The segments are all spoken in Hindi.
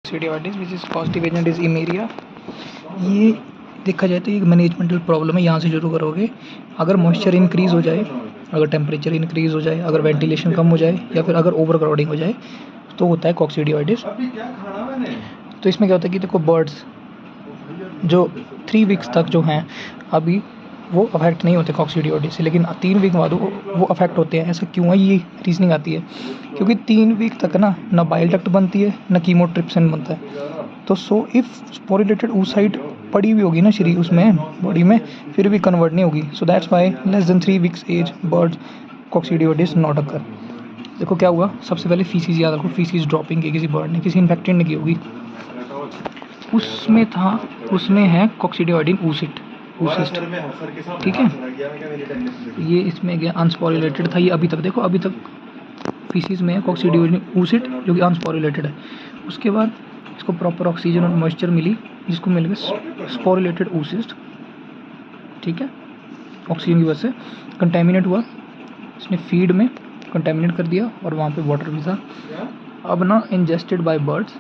कॉक्सीडियोइडिस which is positive agent is Eimeria. ये देखा जाए तो ये मैनेजमेंटल प्रॉब्लम है, यहाँ से शुरू करोगे। अगर मॉइस्चर इंक्रीज़ हो जाए, अगर टेम्परेचर इंक्रीज़ हो जाए, अगर वेंटिलेशन कम हो जाए या फिर अगर ओवर क्राउडिंग हो जाए तो होता है कॉक्सीडियोइडिस। तो इसमें क्या होता है कि देखो बर्ड्स जो 3 वीक्स तक जो हैं अभी वो अफेक्ट नहीं होते कॉक्सीडियोइडिस से, लेकिन 3 वीक बाद वो अफेक्ट होते हैं। ऐसा क्यों है? ये रीजनिंग आती है क्योंकि 3 वीक तक ना बाइल डक्ट बनती है ना कीमोट्रिप्सिन बनता है। तो सो इफ़ स्पोरिलेटेड oocyte पड़ी हुई होगी ना शरीर उसमें बॉडी में, फिर भी कन्वर्ट नहीं होगी। So that's why less than 3 weeks age birds coccidiosis not occur. देखो क्या हुआ, सबसे पहले फीसिस याद रखो, फीसिस ड्रॉपिंग की किसी बर्ड ने, किसी इन्फेक्टेड ने की होगी, उसमें था, उसमें है कॉक्सीडियोइडिन oocyte, ठीक है। ये इसमें गया अनस्पोरिलेटेड था, ये अभी तक देखो, अभी तक फीसिस में है कॉक्सीडियोइडिन oocyte जो कि अनस्पोरिलेटेड है। उसके बाद इसको प्रॉपर ऑक्सीजन और मॉइस्चर मिली, जिसको मिल गया स्पोरिलेटेड oocyte, ठीक है। ऑक्सीजन की वजह से कंटेमिनेट हुआ, इसने फीड में कंटेमिनेट कर दिया और वहाँ पे वाटर भी था। अब ना इंजेस्टेड बाय बर्ड्स,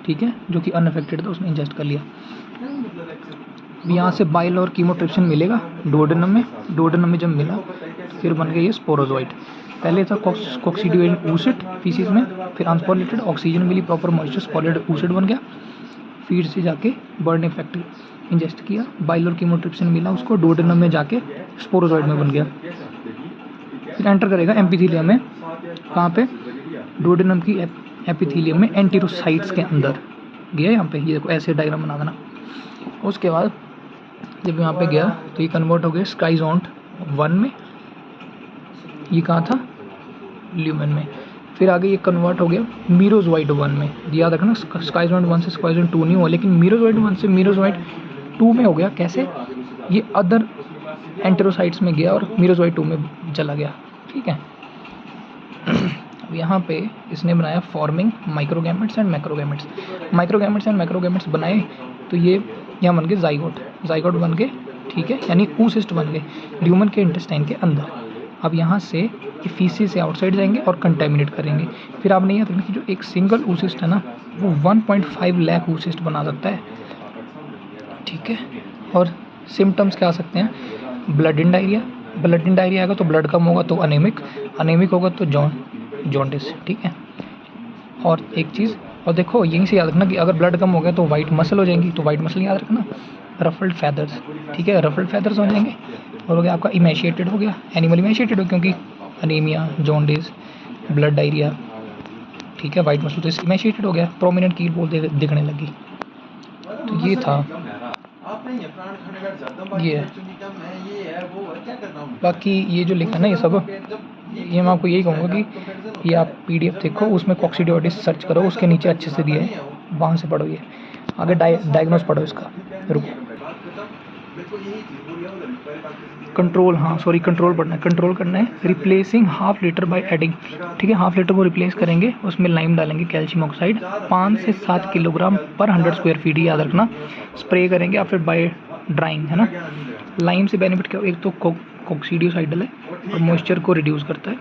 ठीक है, जो कि अनअफेक्टेड था, उसने इंजेस्ट कर लिया। यहाँ से बाइल और कीमोट्रिप्सिन मिलेगा डुओडेनम में, डुओडेनम में जब मिला फिर बन गया ये स्पोरोजोइट। पहले था कॉक्सीडियोइडिन oocyte फीसिस में, फिर अनस्पोरिलेटेड, ऑक्सीजन मिली, प्रॉपर मॉइस्चर, स्पोरिलेटेड oocyte बन गया। फीड से जाके बर्ड ने इफेक्ट इंजेस्ट किया, बाइल और कीमोट्रिप्सिन मिला उसको, डुओडेनम में जाके स्पोरोजोइट में बन गया। फिर एंटर करेगा एपिथेलियम में, कहाँ पे? डुओडेनम की एपिथेलियम में एंटेरोसाइट्स के अंदर गया। यहाँ पे ये देखो ऐसे डायग्राम बना देना। उसके बाद जब यहाँ पे गया तो ये कन्वर्ट हो गया स्काइजोंट 1 में, ये कहाँ था? ल्यूमेन में। फिर आगे ये कन्वर्ट हो गया मीरोजोइट 1 में, याद रखना स्काइजोंट 1 से स्काइजोंट 2 नहीं हुआ, लेकिन मीरोजोइट 1 से मीरोजोइट 2 में हो गया। कैसे? ये अदर एंटेरोसाइट्स में गया और मीरोजोइट 2 में चला गया, ठीक है। अब यहाँ पे इसने बनाया फॉर्मिंग माइक्रोगैमेट्स एंड मैक्रोगैमेट्स। माइक्रोगैमेट्स एंड मैक्रोगैमेट्स बनाए तो ये यहाँ बन गए जाइगोट, जाइगोट बन गए, ठीक है, यानी oocyst बन गए ल्यूमन के इंटेस्टाइन के अंदर। अब यहाँ से फीसिस से आउटसाइड जाएंगे और कंटेमिनेट करेंगे। फिर आपने याद रखना कि जो एक सिंगल oocyst है ना, वो 1.5 लाख oocyst बना सकता है, ठीक है। और सिम्टम्स क्या आ सकते हैं? Blood in diarrhoea, blood in diarrhoea आएगा तो ब्लड कम होगा तो अनेमिक, अनेमिक होगा तो जॉन्डिस, ठीक है। और एक चीज़ और देखो, यहीं से याद रखना कि अगर ब्लड कम हो गया तो वाइट मसल हो जाएंगी, तो वाइट मसल याद रखना, रफल्ड फैदर्स, ठीक है, रफल्ड फैदर्स हो जाएंगे। और हो गया आपका इमेशिएटेड, हो गया एनिमल इमेशिएटेड हो, क्योंकि अनीमिया, जॉन्डिस, ब्लड डायरिया, ठीक है, वाइट मसल तो इमेशिएटेड हो गया, प्रोमिनेंट कील बोल दिखने लगी। तो ये था, ये बाकी ये जो लिखा ना ये सब, ये मैं आपको यही कहूँगा कि ये आप PDF देखो, उसमें कॉक्सीडियोइडिस सर्च करो, उसके नीचे अच्छे से दिया है, वहाँ से पढ़ो। ये आगे डायग्नोस पढ़ो इसका। रुको, कंट्रोल, हाँ सॉरी, कंट्रोल पढ़ना है, कंट्रोल करना है। Replacing half litre by adding, ठीक है, हाफ लीटर को रिप्लेस करेंगे, उसमें लाइम डालेंगे, कैल्शियम ऑक्साइड 5 से 7 किलोग्राम पर 100 स्क्वायर फीट, याद रखना। स्प्रे करेंगे या फिर बाय ड्राइंग, है ना। लाइम से बेनिफिट क्या? एक तो कॉक्सीडियोसाइडल है और मॉइस्चर को रिड्यूस करता है।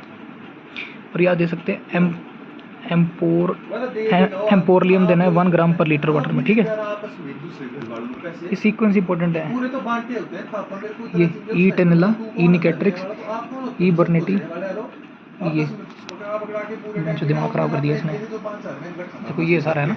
और याद दे सकते हैं एम्पोरलियम देना है 1 ग्राम पर लीटर वाटर में, ठीक है। ये सीक्वेंस इंपॉर्टेंट है, ये ई टेनिला, ई निकेट्रिक्स, ई बर्नेटी, ये जो दिमाग खराब कर दिया इसने, देखो ये सारा है ना।